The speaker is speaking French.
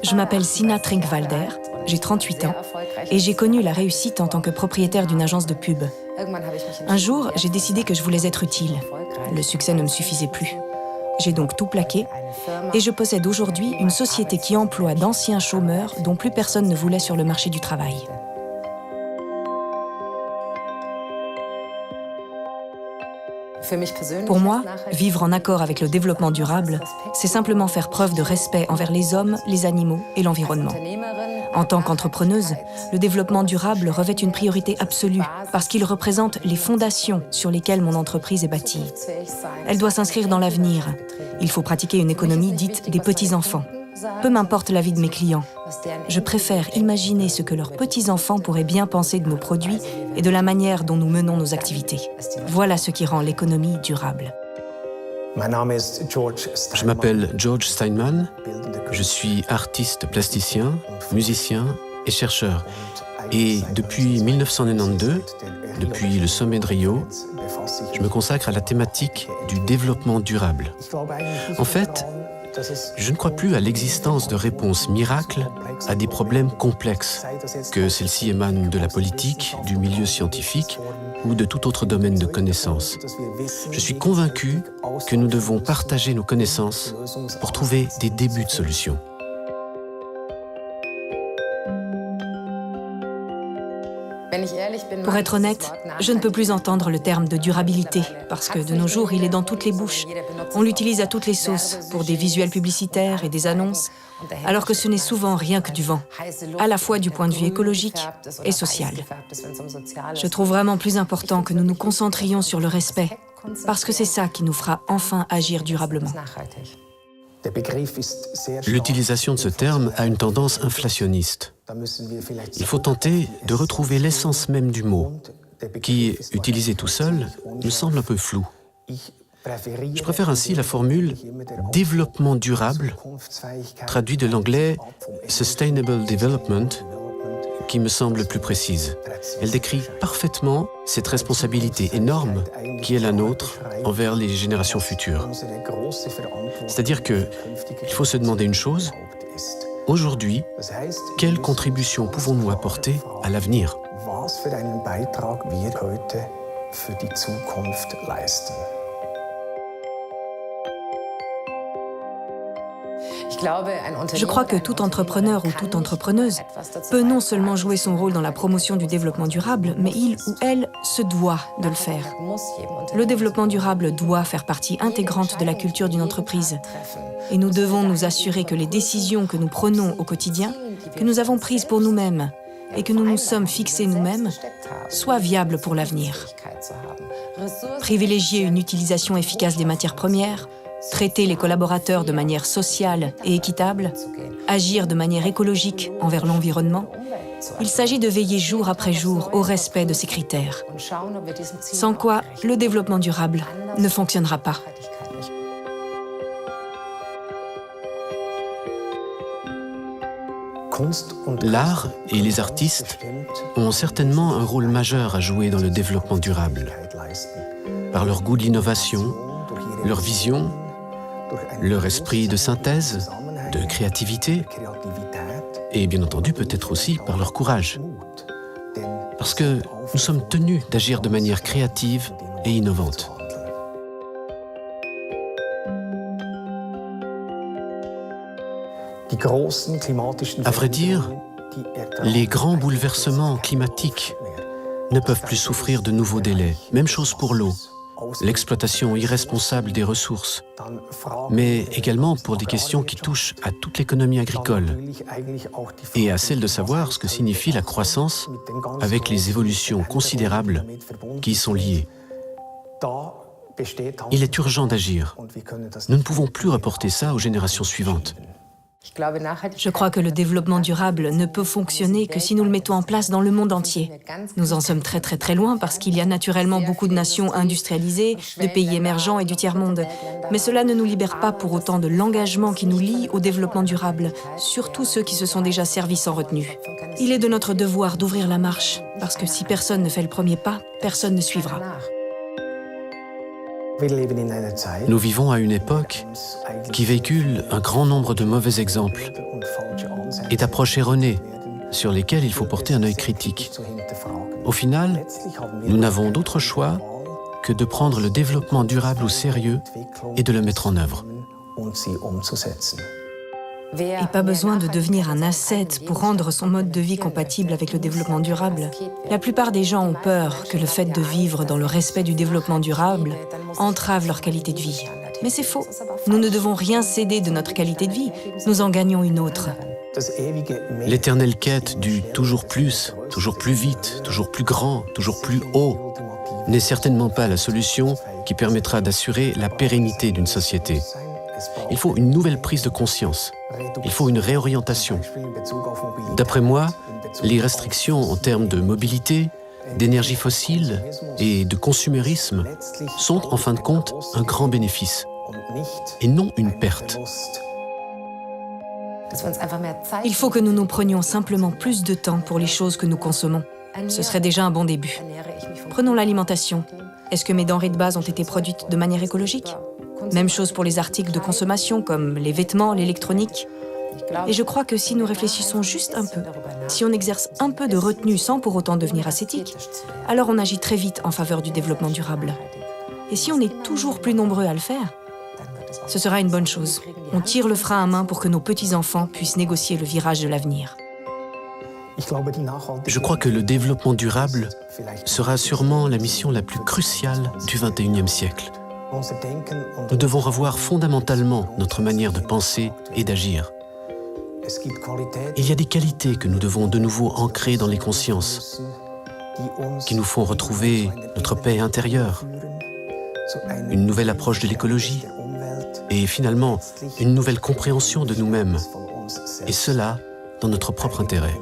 Je m'appelle Sina Trinkwalder, j'ai 38 ans et j'ai connu la réussite en tant que propriétaire d'une agence de pub. Un jour, j'ai décidé que je voulais être utile. Le succès ne me suffisait plus. J'ai donc tout plaqué et je possède aujourd'hui une société qui emploie d'anciens chômeurs dont plus personne ne voulait sur le marché du travail. Pour moi, vivre en accord avec le développement durable, c'est simplement faire preuve de respect envers les hommes, les animaux et l'environnement. En tant qu'entrepreneuse, le développement durable revêt une priorité absolue parce qu'il représente les fondations sur lesquelles mon entreprise est bâtie. Elle doit s'inscrire dans l'avenir. Il faut pratiquer une économie dite des petits-enfants. Peu m'importe l'avis de mes clients. Je préfère imaginer ce que leurs petits-enfants pourraient bien penser de nos produits et de la manière dont nous menons nos activités. Voilà ce qui rend l'économie durable. Je m'appelle George Steinman, je suis artiste plasticien, musicien et chercheur. Et depuis 1992, depuis le sommet de Rio, je me consacre à la thématique du développement durable. En fait, je ne crois plus à l'existence de réponses miracles à des problèmes complexes, que celles-ci émanent de la politique, du milieu scientifique ou de tout autre domaine de connaissances. Je suis convaincu que nous devons partager nos connaissances pour trouver des débuts de solutions. Pour être honnête, je ne peux plus entendre le terme de durabilité, parce que de nos jours, il est dans toutes les bouches. On l'utilise à toutes les sauces, pour des visuels publicitaires et des annonces, alors que ce n'est souvent rien que du vent, à la fois du point de vue écologique et social. Je trouve vraiment plus important que nous nous concentrions sur le respect, parce que c'est ça qui nous fera enfin agir durablement. L'utilisation de ce terme a une tendance inflationniste. Il faut tenter de retrouver l'essence même du mot, qui, utilisé tout seul, me semble un peu flou. Je préfère ainsi la formule « développement durable », traduit de l'anglais « sustainable development », qui me semble plus précise. Elle décrit parfaitement cette responsabilité énorme qui est la nôtre envers les générations futures. C'est-à-dire qu'il faut se demander une chose, aujourd'hui, quelle contribution pouvons-nous apporter à l'avenir ? Je crois que tout entrepreneur ou toute entrepreneuse peut non seulement jouer son rôle dans la promotion du développement durable, mais il ou elle se doit de le faire. Le développement durable doit faire partie intégrante de la culture d'une entreprise. Et nous devons nous assurer que les décisions que nous prenons au quotidien, que nous avons prises pour nous-mêmes et que nous nous sommes fixées nous-mêmes, soient viables pour l'avenir. Privilégier une utilisation efficace des matières premières, traiter les collaborateurs de manière sociale et équitable, agir de manière écologique envers l'environnement, il s'agit de veiller jour après jour au respect de ces critères. Sans quoi, le développement durable ne fonctionnera pas. L'art et les artistes ont certainement un rôle majeur à jouer dans le développement durable, par leur goût de l'innovation, leur vision, leur esprit de synthèse, de créativité, et bien entendu peut-être aussi par leur courage. Parce que nous sommes tenus d'agir de manière créative et innovante. À vrai dire, les grands bouleversements climatiques ne peuvent plus souffrir de nouveaux délais. Même chose pour l'eau, l'exploitation irresponsable des ressources, mais également pour des questions qui touchent à toute l'économie agricole et à celle de savoir ce que signifie la croissance avec les évolutions considérables qui y sont liées. Il est urgent d'agir. Nous ne pouvons plus reporter ça aux générations suivantes. Je crois que le développement durable ne peut fonctionner que si nous le mettons en place dans le monde entier. Nous en sommes très loin parce qu'il y a naturellement beaucoup de nations industrialisées, de pays émergents et du tiers-monde. Mais cela ne nous libère pas pour autant de l'engagement qui nous lie au développement durable, surtout ceux qui se sont déjà servis sans retenue. Il est de notre devoir d'ouvrir la marche, parce que si personne ne fait le premier pas, personne ne suivra. Nous vivons à une époque qui véhicule un grand nombre de mauvais exemples et d'approches erronées sur lesquelles il faut porter un œil critique. Au final, nous n'avons d'autre choix que de prendre le développement durable au sérieux et de le mettre en œuvre. Et pas besoin de devenir un ascète pour rendre son mode de vie compatible avec le développement durable. La plupart des gens ont peur que le fait de vivre dans le respect du développement durable entrave leur qualité de vie. Mais c'est faux. Nous ne devons rien céder de notre qualité de vie. Nous en gagnons une autre. L'éternelle quête du toujours plus vite, toujours plus grand, toujours plus haut n'est certainement pas la solution qui permettra d'assurer la pérennité d'une société. Il faut une nouvelle prise de conscience. Il faut une réorientation. D'après moi, les restrictions en termes de mobilité, d'énergie fossile et de consumérisme sont en fin de compte un grand bénéfice et non une perte. Il faut que nous nous prenions simplement plus de temps pour les choses que nous consommons. Ce serait déjà un bon début. Prenons l'alimentation. Est-ce que mes denrées de base ont été produites de manière écologique ? Même chose pour les articles de consommation comme les vêtements, l'électronique. Et je crois que si nous réfléchissons juste un peu, si on exerce un peu de retenue sans pour autant devenir ascétique, alors on agit très vite en faveur du développement durable. Et si on est toujours plus nombreux à le faire, ce sera une bonne chose. On tire le frein à main pour que nos petits-enfants puissent négocier le virage de l'avenir. Je crois que le développement durable sera sûrement la mission la plus cruciale du XXIe siècle. Nous devons revoir fondamentalement notre manière de penser et d'agir. Il y a des qualités que nous devons de nouveau ancrer dans les consciences, qui nous font retrouver notre paix intérieure, une nouvelle approche de l'écologie et finalement une nouvelle compréhension de nous-mêmes, et cela dans notre propre intérêt.